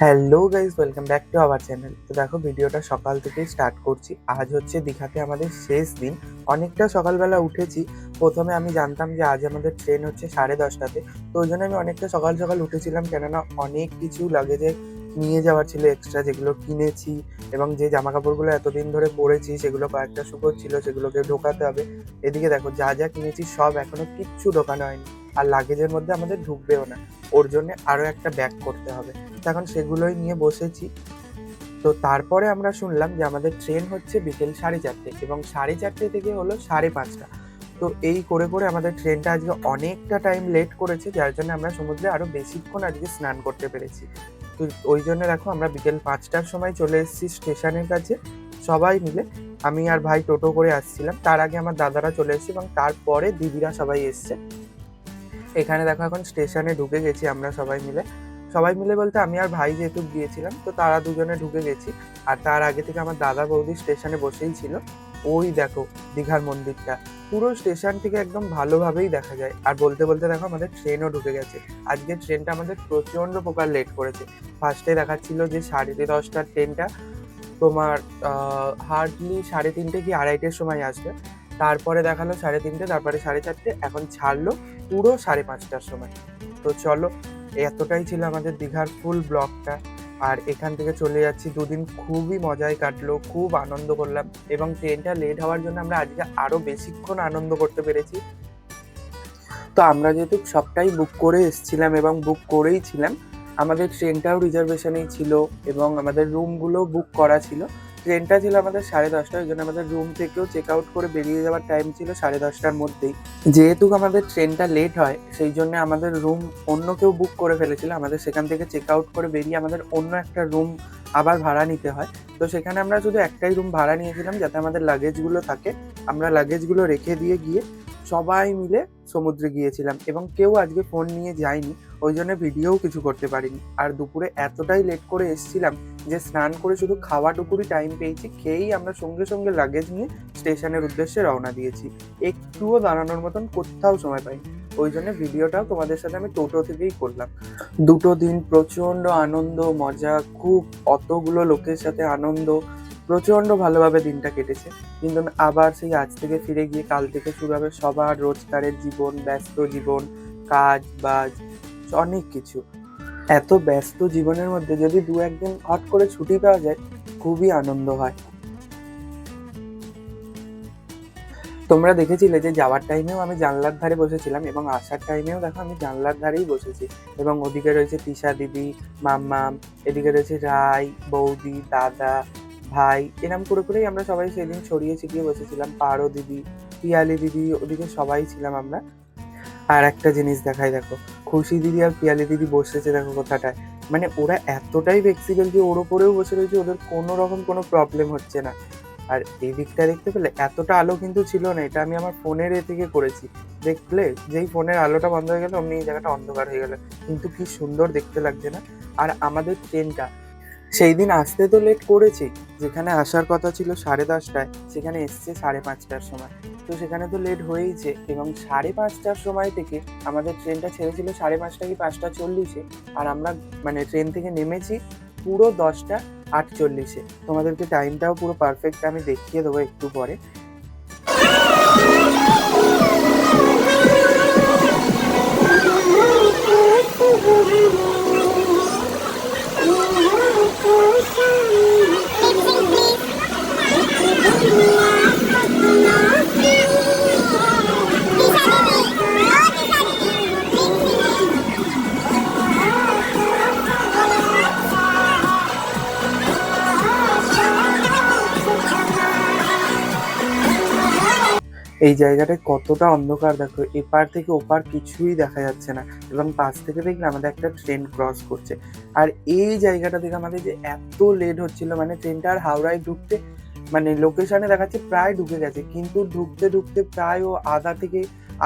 Hello guys, welcome back to our channel. তো দেখো, ভিডিওটা সকাল থেকেই স্টার্ট করছি। আজ হচ্ছে দীঘাতে আমাদের শেষ দিন। অনেকটা সকালবেলা উঠেছি। প্রথমে আমি জানতাম যে আজ আমাদের ট্রেন হচ্ছে 10:30টাতে। তো ওই জন্য আমি অনেকটা সকাল সকাল উঠেছিলাম, কেননা অনেক কিছু লাগেজে নিয়ে যাওয়ার ছিল এক্সট্রা, যেগুলো কিনেছি এবং যে জামা কাপড়গুলো এতদিন ধরে পরেছি সেগুলো কয়েকটা শুকোচ্ছিল, সেগুলোকে ঢোকাতে হবে। এদিকে দেখো, যা যা কিনেছি সব এখনো কিচ্ছু ঢোকানো হয়নি, আর লাগেজের মধ্যে আমাদের ঢুকবেও না। ওর জন্য আরো একটা ব্যাগ করতে হবে। তো এখন সেগুলোই নিয়ে বসেছি। তো তারপরে আমরা শুনলাম যে আমাদের ট্রেন হচ্ছে বিকেল 4:30 এবং 4:30 থেকে হলো 5:30। তো এই করে করে আমাদের ট্রেনটা আজকে অনেকটা টাইম লেট করেছে, যার জন্য আমরা সমুদ্রে আরো বেশিক্ষণ আজকে স্নান করতে পেরেছি। তো ওই জন্য দেখো, আমরা বিকেল 5টার সময় চলে এসেছি স্টেশনের কাছে সবাই মিলে। আমি আর ভাই টোটো করে আসছিলাম, তার আগে আমার দাদারা চলে এসেছে এবং তারপরে দিদিরা সবাই এসছে। এখানে দেখো, এখন স্টেশনে ঢুকে গেছি আমরা সবাই মিলে। সবাই মিলে বলতে আমি আর ভাই যেহেতু গিয়েছিলাম, তো তারা দুজনে ঢুকে গেছি। আর তার আগে থেকে আমার দাদা বৌদি স্টেশনে বসেই ছিল। ওই দেখো, দীঘার মন্দিরটা পুরো স্টেশন থেকে একদম ভালোভাবেই দেখা যায়। আর বলতে বলতে দেখো, আমাদের ট্রেনও ঢুকে গেছে। আজকের ট্রেনটা আমাদের প্রচন্ড প্রকার লেট করেছে। ফার্স্টে দেখাচ্ছিল যে 10:30টার ট্রেনটা তোমার হার্ডলি 3:30 কি 2:30-এর সময় আসবে। তারপরে দেখালো 3:30, তারপরে 4:30, এখন ছাড়লো পুরো 5:30টার সময়। তো চলো, এতটাই ছিল আমাদের দীঘার ফুল ব্লগটা। আর এখান থেকে চলে যাচ্ছি 2 দিন, খুবই মজায় কাটলো, খুব আনন্দ করলাম এবং ট্রেনটা লেট হওয়ার জন্য আমরা আজকে আরো বেশিক্ষণ আনন্দ করতে পেরেছি। তো আমরা যেহেতু সবটাই বুক করে এসেছিলাম এবং বুক করেই ছিলাম, আমাদের ট্রেনটাও রিজার্ভেশনেই ছিল এবং আমাদের রুমগুলো বুক করা ছিল। ট্রেনটা ছিল আমাদের 10:30, ওই জন্য আমাদের রুম থেকেও চেক আউট করে বেরিয়ে যাওয়ার টাইম ছিল 10:30টার মধ্যেই। যেহেতু আমাদের ট্রেনটা লেট হয়, সেই জন্য আমাদের রুম অন্য কেউ বুক করে ফেলেছিল। আমাদের সেখান থেকে চেক আউট করে বেরিয়ে আমাদের অন্য একটা রুম আবার ভাড়া নিতে হয়। তো সেখানে আমরা শুধু একটাই রুম ভাড়া নিয়েছিলাম, যাতে আমাদের লাগেজগুলো থাকে। আমরা লাগেজগুলো রেখে দিয়ে গিয়ে সবাই মিলে সমুদ্রে গিয়েছিলাম এবং কেউ আজকে ফোন নিয়ে যায়নি, ওই জন্য ভিডিওও কিছু করতে পারিনি। আর দুপুরে এতটাই লেট করে এসেছিলাম যে স্নান করে শুধু খাওয়াটুকুরই টাইম পেয়েছি। খেয়েই আমরা সঙ্গে সঙ্গে লাগেজ নিয়ে স্টেশনের উদ্দেশ্যে রওনা দিয়েছি। একটুও দাঁড়ানোর মতন কোথাও সময় পাইনি। ওই জন্য ভিডিওটাও তোমাদের সাথে আমি টোটো থেকেই করলাম। 2 দিন প্রচন্ড আনন্দ মজা, খুব অতগুলো লোকের সাথে আনন্দ, প্রচন্ড ভালোভাবে দিনটা কেটেছে। কিন্তু আবার সেই আজ থেকে ফিরে গিয়ে কাল থেকে শুরু হবে সবার রোজগারের জীবন, ব্যস্ত জীবন, কাজ বাজ, অনেক কিছু। এত ব্যস্ত জীবনের মধ্যে যদি 1 দিন হট করে ছুটি পাওয়া যায়, খুবই আনন্দ হয়। তোমরা দেখেছিলে যে যাওয়ার টাইমেও আমি জানলার ধারে বসেছিলাম এবং আসার টাইমেও দেখো আমি জানলার ধারেই বসেছি। এবং ওদিকে রয়েছে তিশা দিদি, মাম্মাম, এদিকে রয়েছে রাই, বৌদি, দাদা, ভাই, এরম করে করেই আমরা সবাই সেদিন ছড়িয়ে ছিটিয়ে বসেছিলাম। পারো দিদি, পিয়ালি দিদি, ওদিকে সবাই ছিলাম আমরা। আর একটা জিনিস দেখাই, দেখো খুশি দিদি আর পিয়ালি দিদি বসেছে দেখো কোথাটায়। মানে ওরা এতটাই ফ্লেক্সিবল যে ওর ওপরেও বসে রয়েছে, ওদের কোনো রকম কোনো প্রবলেম হচ্ছে না। আর এই দিকটা দেখতে পেলে এতটা আলো কিন্তু ছিল না, এটা আমি আমার ফোনের থেকে করেছি। দেখলে যেই ফোনের আলোটা বন্ধ হয়ে গেল, অমনি এই জায়গাটা অন্ধকার হয়ে গেল। কিন্তু কি সুন্দর দেখতে লাগছে না? আর আমাদের ট্রেনটা সেই দিন আসতে তো লেট করেছি, যেখানে আসার কথা ছিল 10:30টায়, সেখানে এসছে 5:30টার সময়। তো সেখানে তো লেট হয়েইছে এবং 5:30টার সময় থেকে আমাদের ট্রেনটা ছেড়েছিল 5:30 কি 5:40-এ। আর আমরা মানে ট্রেন থেকে নেমেছি পুরো 10:48-এ। তোমাদেরকে টাইমটাও পুরো পারফেক্ট আমি দেখিয়ে দেবো একটু পরে। এই জায়গাটায় কতটা অন্ধকার দেখো, এপার থেকে ওপার কিছুই দেখা যাচ্ছে না এবং পাশ থেকে দেখলে আমাদের একটা ট্রেন ক্রস করছে। আর এই জায়গাটা থেকে আমাদের যে এত লেট হচ্ছিল, মানে ট্রেনটা আর হাওড়ায় ঢুকতে, মানে লোকেশনে দেখাচ্ছে প্রায় ঢুকে গেছে, কিন্তু ঢুকতে ঢুকতে প্রায় ও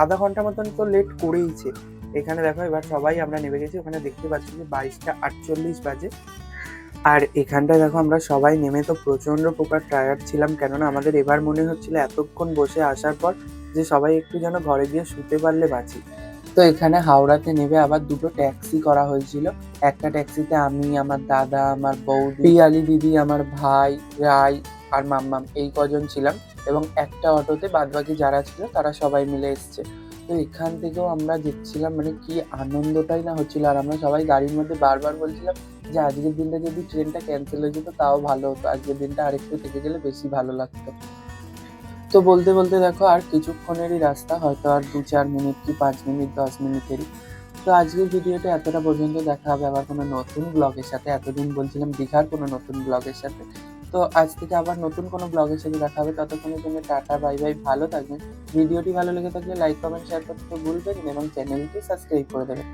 আধা ঘন্টা মতন তো লেট করেইছে। এখানে দেখো, এবার সবাই আমরা নেমে গেছি। ওখানে দেখতে পাচ্ছি যে 22:48 বাজে। আর এখানটায় দেখো, আমরা সবাই নেমে তো প্রচন্ড প্রকার টায়ার্ড ছিলাম, কেননা আমাদের এবার মনে হচ্ছিল এতক্ষণ বসে আসার পর যে সবাই একটু যেন ঘরে গিয়ে শুতে পারলে বাঁচি। তো তো এখানে হাওড়াতে নেমে আবার দুটো ট্যাক্সি করা হয়েছিল। একটা ট্যাক্সিতে আমি, আমার দাদা, আমার বৌদি, পিয়ালি দিদি, আমার ভাই, রাই আর মাম্মাম এই কজন ছিলাম এবং একটা অটোতে বাদবাকি যারা ছিল তারা সবাই মিলে এসছে। তো এখান থেকেও আমরা দেখছিলাম মানে কি আনন্দটাই না হচ্ছিল, আর আমরা সবাই গাড়ির মধ্যে বারবার বলছিলাম যে আজকের দিনটা যদি ট্রেনটা ক্যান্সেল হয়ে যেত তাও ভালো হতো, আজকের দিনটা আরেকটু থেকে গেলে বেশি ভালো লাগতো। তো বলতে বলতে দেখো আর কিছুক্ষণেরই রাস্তা, হয়তো আর 2-4 মিনিট কি 5 মিনিট 10 মিনিটেরই। তো আজকের ভিডিওটা এতটা পর্যন্ত, দেখা হবে আবার কোনো নতুন ব্লগের সাথে। এতদিন বলছিলাম দীঘার কোনো নতুন ব্লগের সাথে, তো আজ থেকে আবার নতুন কোনো ব্লগের সাথে দেখা হবে। ততক্ষণের জন্য টাটা, বাই বাই, ভালো থাকবেন। ভিডিওটি ভালো লেগে থাকলে লাইক কমেন্ট শেয়ার করতে ভুলবেন না এবং চ্যানেলটি সাবস্ক্রাইব করে দেবেন।